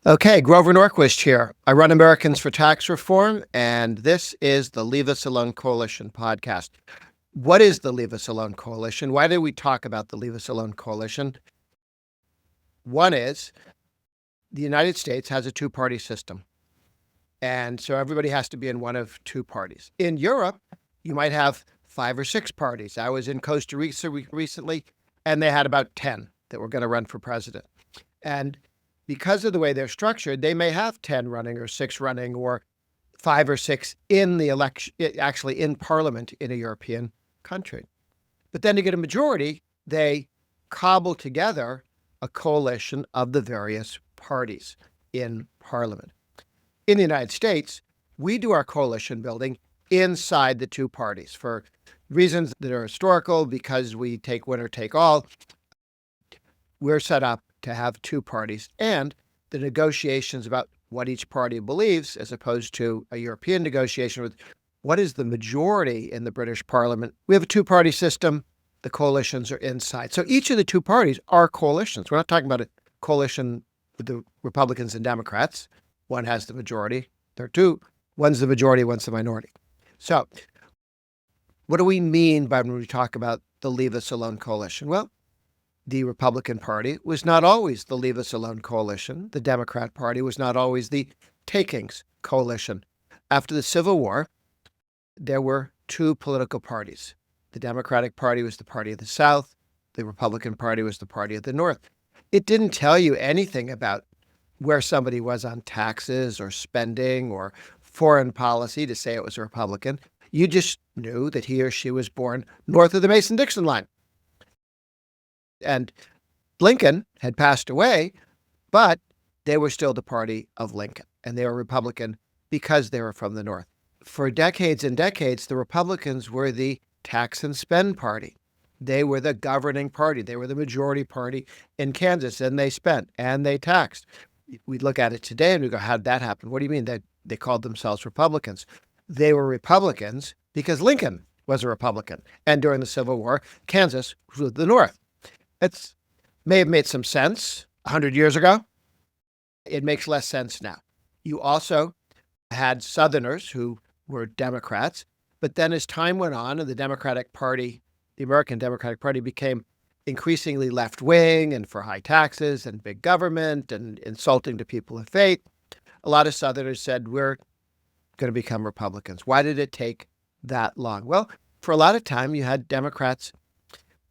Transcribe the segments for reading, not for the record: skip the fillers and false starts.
Okay, Grover Norquist here. I run Americans for Tax Reform, and this is the Leave Us Alone Coalition podcast. What is the Leave Us Alone Coalition? Why do we talk about the Leave Us Alone Coalition? One is the United States has a two-party system, and so everybody has to be in one of two parties. In Europe, you might have 5 or 6 parties. I was in Costa Rica recently, and they had about 10 that were going to run for president. And because of the way they're structured, they may have 10 running or 6 running or 5 or 6 in the election, actually in parliament in a European country. But then to get a majority, they cobble together a coalition of the various parties in parliament. In the United States, we do our coalition building inside the two parties for reasons that are historical, because we take winner, take all. We're set up to have two parties, and the negotiations about what each party believes, as opposed to a European negotiation with what is the majority in the British Parliament. We have a two-party system. The coalitions are inside. So each of the two parties are coalitions. We're not talking about a coalition with the Republicans and Democrats. One has the majority. There are two. One's the majority, one's the minority. So what do we mean by when we talk about the Leave Us Alone coalition? Well, the Republican Party was not always the Leave Us Alone coalition. The Democrat Party was not always the Takings coalition. After the Civil War, there were two political parties. The Democratic Party was the party of the South. The Republican Party was the party of the North. It didn't tell you anything about where somebody was on taxes or spending or foreign policy to say it was a Republican. You just knew that he or she was born north of the Mason-Dixon line. And Lincoln had passed away, but they were still the party of Lincoln, and they were Republican because they were from the North. For decades and decades, the Republicans were the tax and spend party. They were the governing party. They were the majority party in Kansas, and they spent and they taxed. We look at it today and we go, how did that happen? What do you mean that they called themselves Republicans? They were Republicans because Lincoln was a Republican. And during the Civil War, Kansas was the North. It may have made some sense 100 years ago. It makes less sense now. You also had Southerners who were Democrats, but then as time went on and the Democratic Party, the American Democratic Party, became increasingly left-wing and for high taxes and big government and insulting to people of faith, a lot of Southerners said, we're going to become Republicans. Why did it take that long? Well, for a lot of time, you had Democrats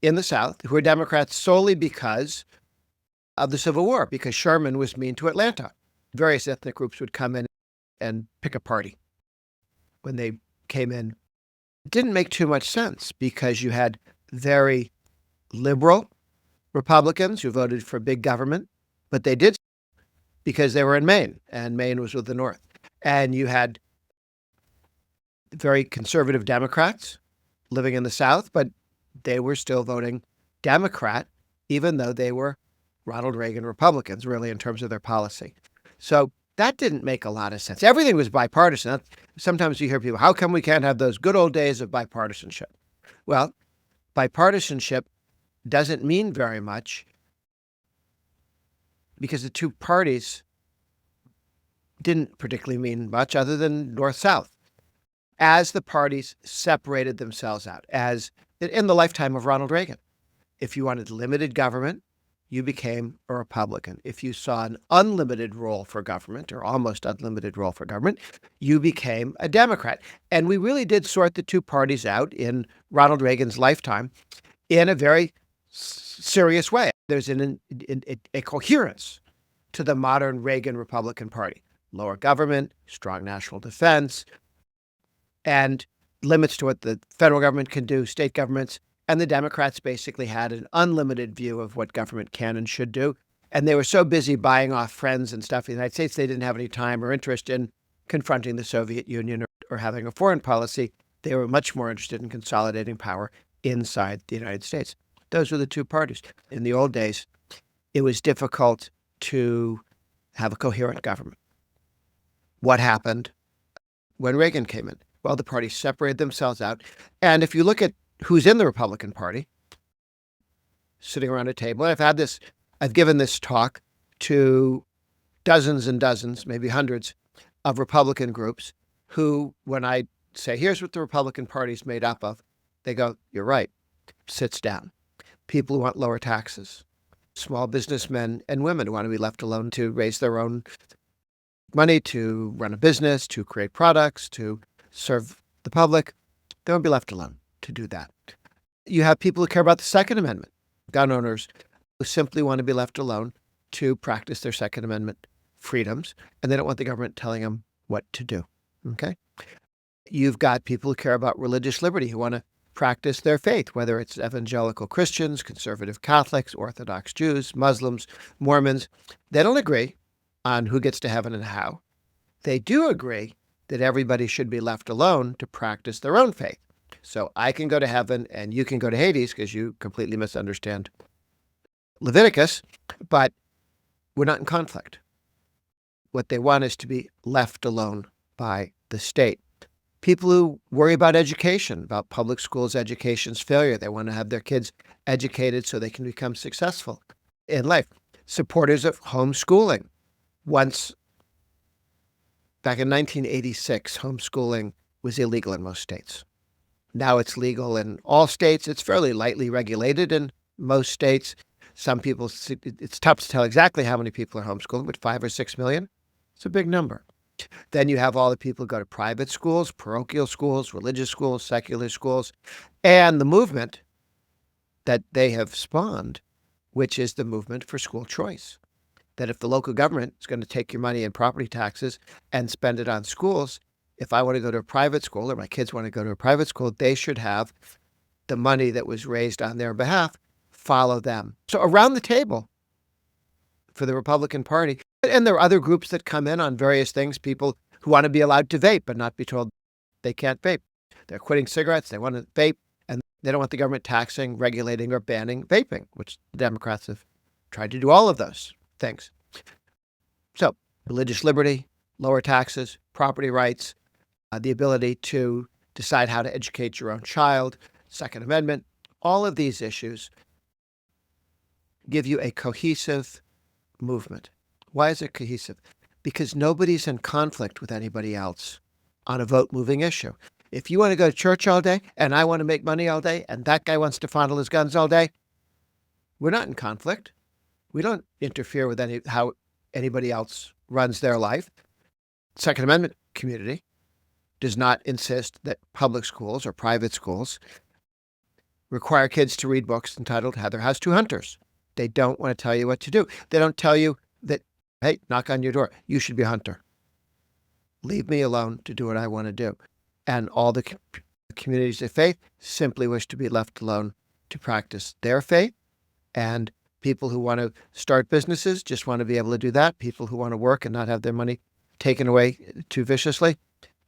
in the South who were Democrats solely because of the Civil War, because Sherman was mean to Atlanta. Various ethnic groups would come in and pick a party when they came in. It didn't make too much sense because you had very liberal Republicans who voted for big government, but they did because they were in Maine, and Maine was with the North. And you had very conservative Democrats living in the South, but they were still voting Democrat, even though they were Ronald Reagan Republicans, really, in terms of their policy. So that didn't make a lot of sense. Everything was bipartisan. Sometimes you hear people, how come we can't have those good old days of bipartisanship? Well, bipartisanship doesn't mean very much because the two parties didn't particularly mean much other than North-South. As the parties separated themselves out, as in the lifetime of Ronald Reagan, if you wanted limited government, you became a Republican. If you saw an unlimited role for government or almost unlimited role for government, you became a Democrat. And we really did sort the two parties out in Ronald Reagan's lifetime in a very serious way. There's a coherence to the modern Reagan Republican Party. Lower government, strong national defense, and limits to what the federal government can do, state governments. And the Democrats basically had an unlimited view of what government can and should do. And they were so busy buying off friends and stuff in the United States, they didn't have any time or interest in confronting the Soviet Union or having a foreign policy. They were much more interested in consolidating power inside the United States. Those were the two parties. In the old days, it was difficult to have a coherent government. What happened when Reagan came in? Well, the parties separated themselves out. And if you look at who's in the Republican Party, sitting around a table, and I've given this talk to dozens and dozens, maybe hundreds of Republican groups who, when I say, here's what the Republican Party's made up of, they go, you're right, sits down. People who want lower taxes, small businessmen and women who want to be left alone to raise their own money, to run a business, to create products, to serve the public. They won't be left alone to do that. You have people who care about the Second Amendment, gun owners who simply want to be left alone to practice their Second Amendment freedoms, and they don't want the government telling them what to do. Okay? You've got people who care about religious liberty, who want to practice their faith, whether it's evangelical Christians, conservative Catholics, Orthodox Jews, Muslims, Mormons. They don't agree on who gets to heaven and how. They do agree that everybody should be left alone to practice their own faith. So I can go to heaven and you can go to Hades because you completely misunderstand Leviticus, but we're not in conflict. What they want is to be left alone by the state. People who worry about education, about public schools' education's failure. They want to have their kids educated so they can become successful in life. Supporters of homeschooling. Once, back in 1986, homeschooling was illegal in most states. Now it's legal in all states. It's fairly lightly regulated in most states. Some people, it's tough to tell exactly how many people are homeschooling, but 5 or 6 million. It's a big number. Then you have all the people who go to private schools, parochial schools, religious schools, secular schools, and the movement that they have spawned, which is the movement for school choice. That if the local government is going to take your money in property taxes and spend it on schools, if I want to go to a private school or my kids want to go to a private school, they should have the money that was raised on their behalf follow them. So around the table for the Republican Party, and there are other groups that come in on various things, people who want to be allowed to vape but not be told they can't vape. They're quitting cigarettes, they want to vape, and they don't want the government taxing, regulating, or banning vaping, which the Democrats have tried to do all of those things. So religious liberty, lower taxes, property rights, the ability to decide how to educate your own child, Second Amendment, all of these issues give you a cohesive movement. Why is it cohesive? Because nobody's in conflict with anybody else on a vote-moving issue. If you want to go to church all day and I want to make money all day and that guy wants to fondle his guns all day, we're not in conflict. We don't interfere with how anybody else runs their life. Second Amendment community does not insist that public schools or private schools require kids to read books entitled Heather Has Two Hunters. They don't want to tell you what to do. They don't tell you that, hey, knock on your door, you should be a hunter. Leave me alone to do what I want to do. And all the communities of faith simply wish to be left alone to practice their faith. And people who want to start businesses just want to be able to do that. People who want to work and not have their money taken away too viciously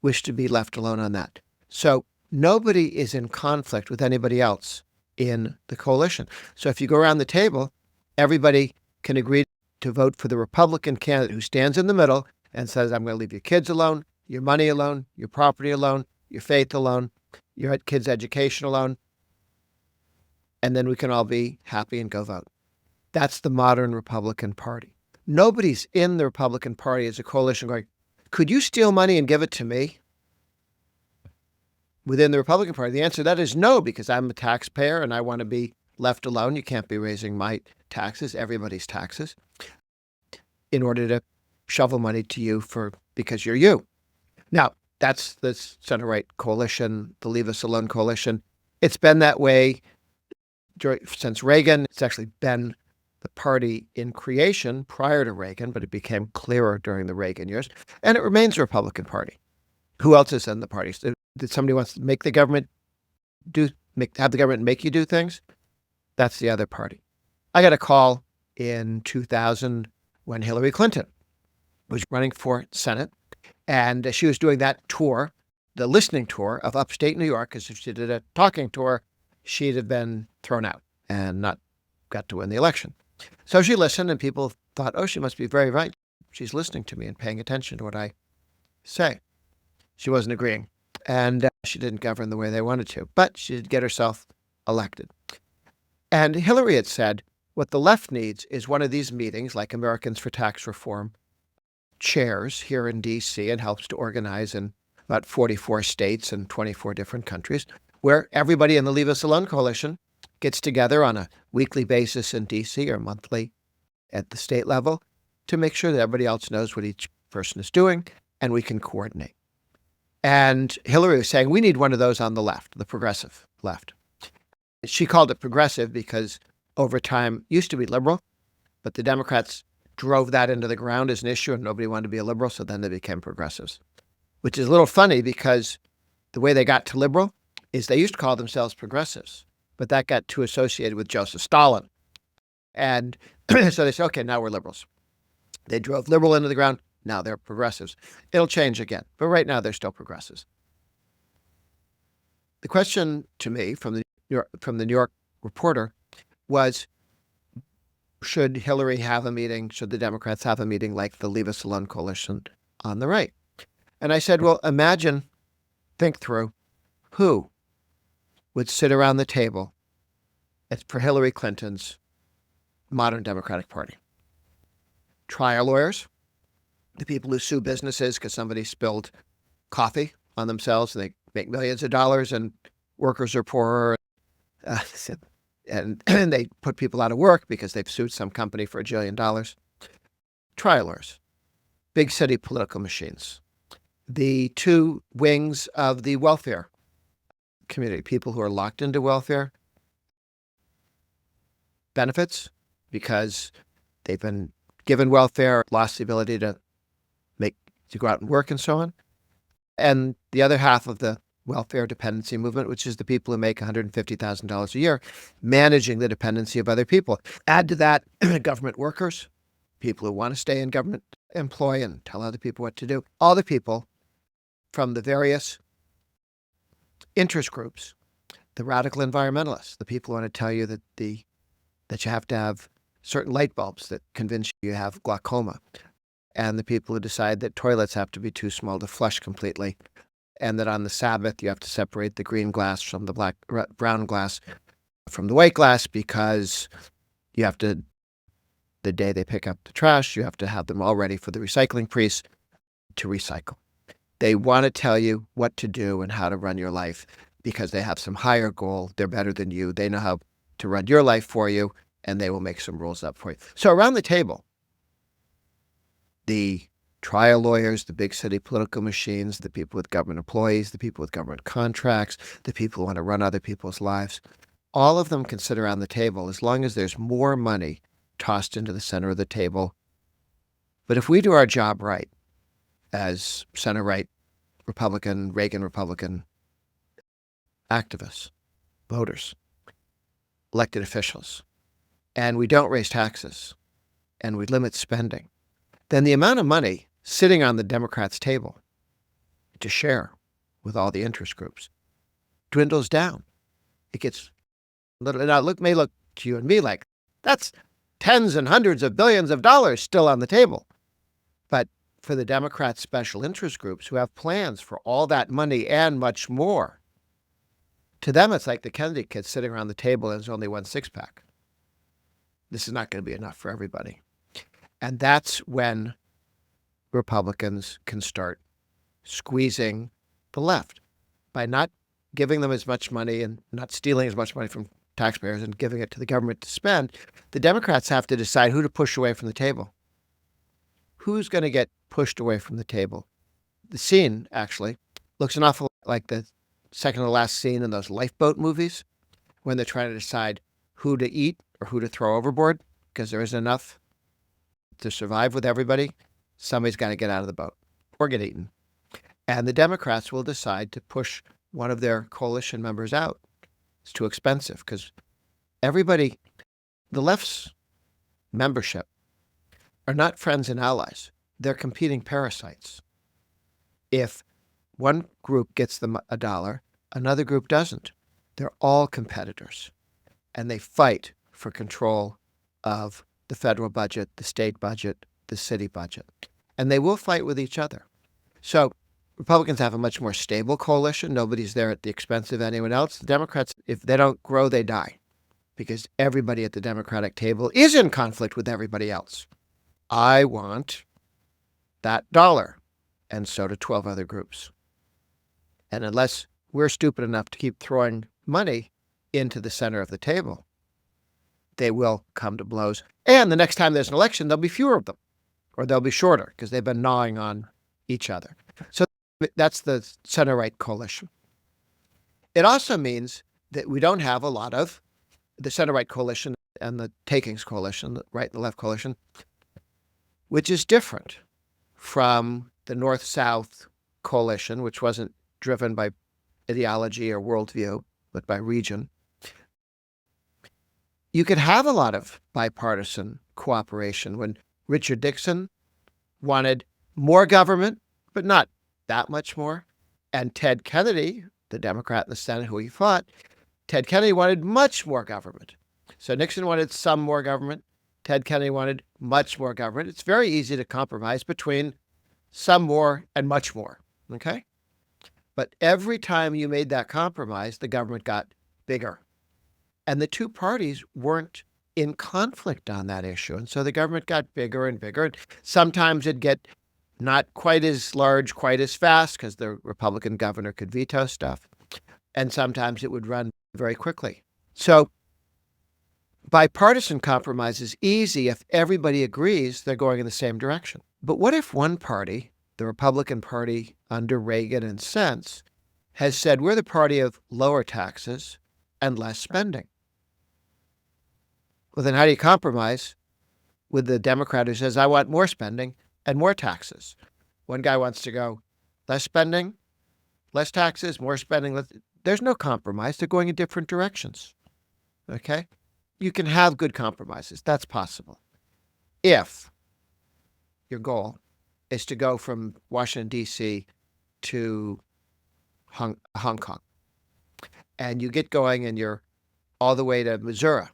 wish to be left alone on that. So nobody is in conflict with anybody else in the coalition. So if you go around the table, everybody can agree to vote for the Republican candidate who stands in the middle and says, I'm going to leave your kids alone, your money alone, your property alone, your faith alone, your kids' education alone, and then we can all be happy and go vote. That's the modern Republican Party. Nobody's in the Republican Party as a coalition going, could you steal money and give it to me? Within the Republican Party, the answer to that is no, because I'm a taxpayer and I want to be left alone. You can't be raising my taxes, everybody's taxes, in order to shovel money to you because you're you. Now, that's the center-right coalition, the Leave Us Alone coalition. It's been that way since Reagan. It's actually been the party in creation prior to Reagan, but it became clearer during the Reagan years. And it remains the Republican Party. Who else is in the party? Did somebody wants to make the government have the government make you do things? That's the other party. I got a call in 2000 when Hillary Clinton was running for Senate, and she was doing that tour, the listening tour of upstate New York, because if she did a talking tour, she'd have been thrown out and not got to win the election. So she listened, and people thought, oh, she must be very right. She's listening to me and paying attention to what I say. She wasn't agreeing, and she didn't govern the way they wanted to, but she did get herself elected. And Hillary had said, what the left needs is one of these meetings, like Americans for Tax Reform, chairs here in D.C. and helps to organize in about 44 states and 24 different countries, where everybody in the Leave Us Alone Coalition gets together on a weekly basis in D.C. or monthly at the state level to make sure that everybody else knows what each person is doing and we can coordinate. And Hillary was saying, we need one of those on the left, the progressive left. She called it progressive because over time it used to be liberal, but the Democrats drove that into the ground as an issue and nobody wanted to be a liberal, so then they became progressives, which is a little funny because the way they got to liberal is they used to call themselves progressives, but that got too associated with Joseph Stalin. And so they said, okay, now we're liberals. They drove liberal into the ground. Now they're progressives. It'll change again, but right now they're still progressives. The question to me from the New York Reporter was, should Hillary have a meeting? Should the Democrats have a meeting like the Leave Us Alone Coalition on the right? And I said, well, think through who would sit around the table for Hillary Clinton's modern Democratic Party. Trial lawyers, the people who sue businesses because somebody spilled coffee on themselves and they make millions of dollars and workers are poorer. And they put people out of work because they've sued some company for $1 jillion. Trial lawyers, big city political machines, the two wings of the welfare community, people who are locked into welfare benefits because they've been given welfare, lost the ability to go out and work and so on. And the other half of the welfare dependency movement, which is the people who make $150,000 a year, managing the dependency of other people. Add to that government workers, people who want to stay in government employ and tell other people what to do. All the people from the various interest groups, the radical environmentalists, the people who want to tell you that you have to have certain light bulbs that convince you have glaucoma, and the people who decide that toilets have to be too small to flush completely, and that on the Sabbath you have to separate the green glass from the brown glass from the white glass because you have to, the day they pick up the trash, you have to have them all ready for the recycling priest to recycle. They want to tell you what to do and how to run your life because they have some higher goal. They're better than you. They know how to run your life for you, and they will make some rules up for you. So around the table, the trial lawyers, the big city political machines, the people with government employees, the people with government contracts, the people who want to run other people's lives, all of them can sit around the table as long as there's more money tossed into the center of the table. But if we do our job right as center-right Republican, Reagan Republican activists, voters, elected officials, and we don't raise taxes and we limit spending, then the amount of money sitting on the Democrats' table to share with all the interest groups dwindles down. It gets little. Now, may look to you and me like that's tens and hundreds of billions of dollars still on the table. But for the Democrats' special interest groups who have plans for all that money and much more, to them it's like the Kennedy kids sitting around the table and there's only one six-pack. This is not going to be enough for everybody. And that's when Republicans can start squeezing the left by not giving them as much money and not stealing as much money from taxpayers and giving it to the government to spend. The Democrats have to decide who to push away from the table. Who's going to get pushed away from the table? The scene, actually, looks an awful like the second to last scene in those lifeboat movies when they're trying to decide who to eat or who to throw overboard because there isn't enough to survive with everybody. Somebody's got to get out of the boat or get eaten. And the Democrats will decide to push one of their coalition members out. It's too expensive because everybody, the left's membership, are not friends and allies. They're competing parasites. If one group gets them $1, another group doesn't. They're all competitors. And they fight for control of the federal budget, the state budget, the city budget. And they will fight with each other. So Republicans have a much more stable coalition. Nobody's there at the expense of anyone else. The Democrats, if they don't grow, they die because everybody at the Democratic table is in conflict with everybody else. I want that dollar, and so do 12 other groups. And unless we're stupid enough to keep throwing money into the center of the table, they will come to blows. And the next time there's an election, there'll be fewer of them, or they'll be shorter because they've been gnawing on each other. So that's the center-right coalition. It also means that we don't have a lot of the center-right coalition and the takings coalition, the right and the left coalition, which is different from the north-south coalition, which wasn't driven by ideology or worldview, but by region. You could have a lot of bipartisan cooperation when Richard Nixon wanted more government, but not that much more. And Ted Kennedy, the Democrat in the Senate who he fought, Ted Kennedy wanted much more government. So Nixon wanted some more government. Ted Kennedy wanted much more government. It's very easy to compromise between some more and much more, okay? But every time you made that compromise, the government got bigger. And the two parties weren't in conflict on that issue. And so the government got bigger and bigger. And sometimes it'd get not quite as large, quite as fast, because the Republican governor could veto stuff. And sometimes it would run very quickly. So bipartisan compromise is easy if everybody agrees they're going in the same direction. But what if one party, the Republican Party under Reagan and since, has said we're the party of lower taxes and less spending? Well, then how do you compromise with the Democrat who says, I want more spending and more taxes? One guy wants to go less spending, less taxes, more spending. There's no compromise. They're going in different directions. Okay? You can have good compromises. That's possible. If your goal is to go from Washington, D.C. to Hong Kong, and you get going and you're all the way to Missouri,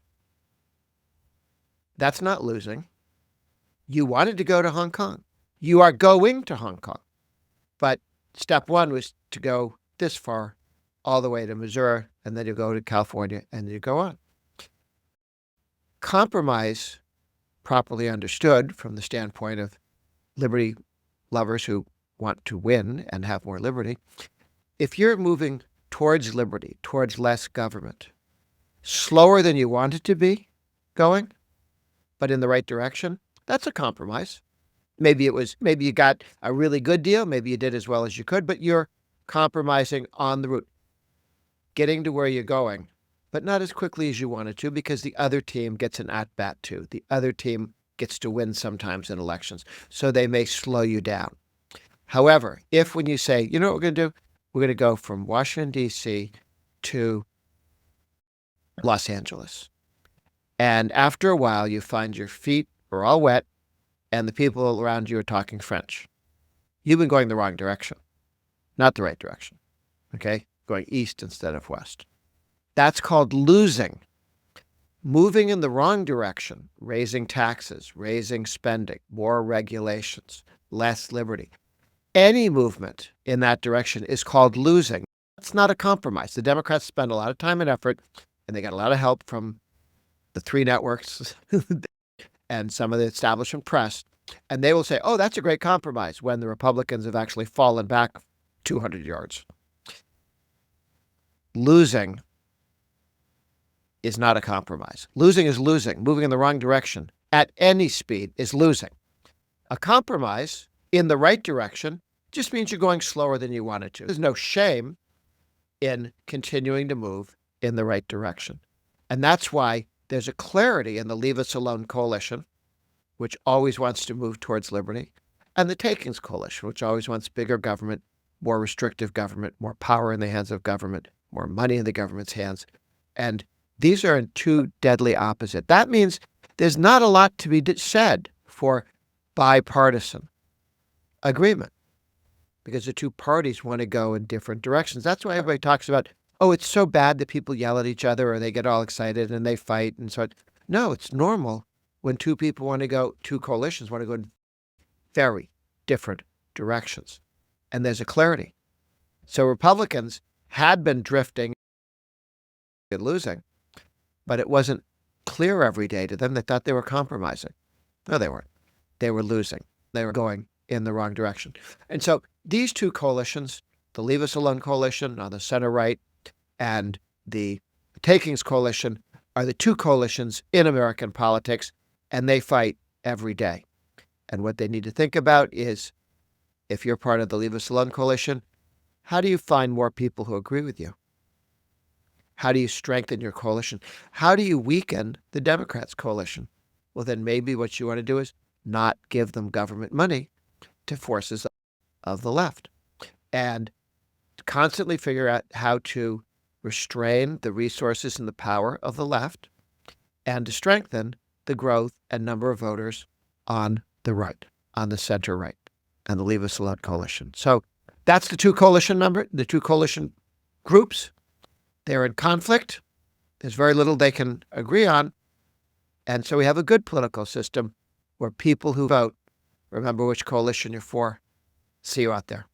that's not losing. You wanted to go to Hong Kong. You are going to Hong Kong. But step one was to go this far, all the way to Missouri, and then you go to California, and then you go on. Compromise, properly understood from the standpoint of liberty lovers who want to win and have more liberty, if you're moving towards liberty, towards less government, slower than you want it to be going, but in the right direction, that's a compromise. Maybe you got a really good deal. Maybe you did as well as you could, but you're compromising on the route, getting to where you're going, but not as quickly as you wanted to because the other team gets an at-bat too. The other team gets to win sometimes in elections, so they may slow you down. However, if when you say, you know what we're going to do? We're going to go from Washington, D.C. to Los Angeles. And after a while, you find your feet are all wet and the people around you are talking French. You've been going the wrong direction, not the right direction, okay? Going east instead of west. That's called losing. Moving in the wrong direction, raising taxes, raising spending, more regulations, less liberty. Any movement in that direction is called losing. It's not a compromise. The Democrats spend a lot of time and effort, and they got a lot of help from the three networks and some of the establishment press, and they will say, oh, that's a great compromise, when the Republicans have actually fallen back 200 yards. Losing is not a compromise. Losing is losing. Moving in the wrong direction at any speed is losing. A compromise in the right direction just means you're going slower than you wanted to. There's no shame in continuing to move in the right direction. And that's why there's a clarity in the Leave Us Alone coalition, which always wants to move towards liberty, and the Takings coalition, which always wants bigger government, more restrictive government, more power in the hands of government, more money in the government's hands. And these are in two deadly opposite. That means there's not a lot to be said for bipartisan agreement because the two parties want to go in different directions. That's why everybody talks about, oh, it's so bad that people yell at each other or they get all excited and they fight and so on. No, it's normal when two coalitions want to go in very different directions. And there's a clarity. So Republicans had been drifting and losing, but it wasn't clear every day to them. They thought they were compromising. No, they weren't. They were losing. They were going in the wrong direction. And so these two coalitions, the Leave Us Alone coalition on the center right and the Takings coalition, are the two coalitions in American politics, and they fight every day. And what they need to think about is, if you're part of the Leave Us Alone coalition, how do you find more people who agree with you? How do you strengthen your coalition? How do you weaken the Democrats' coalition? Well, then maybe what you want to do is not give them government money to forces of the left, and constantly figure out how to restrain the resources and the power of the left and to strengthen the growth and number of voters on the right, on the center right, and the Leave Us Alone coalition. So that's the two coalition groups. They're in conflict. There's very little they can agree on. And so we have a good political system where people who vote remember which coalition you're for. See you out there.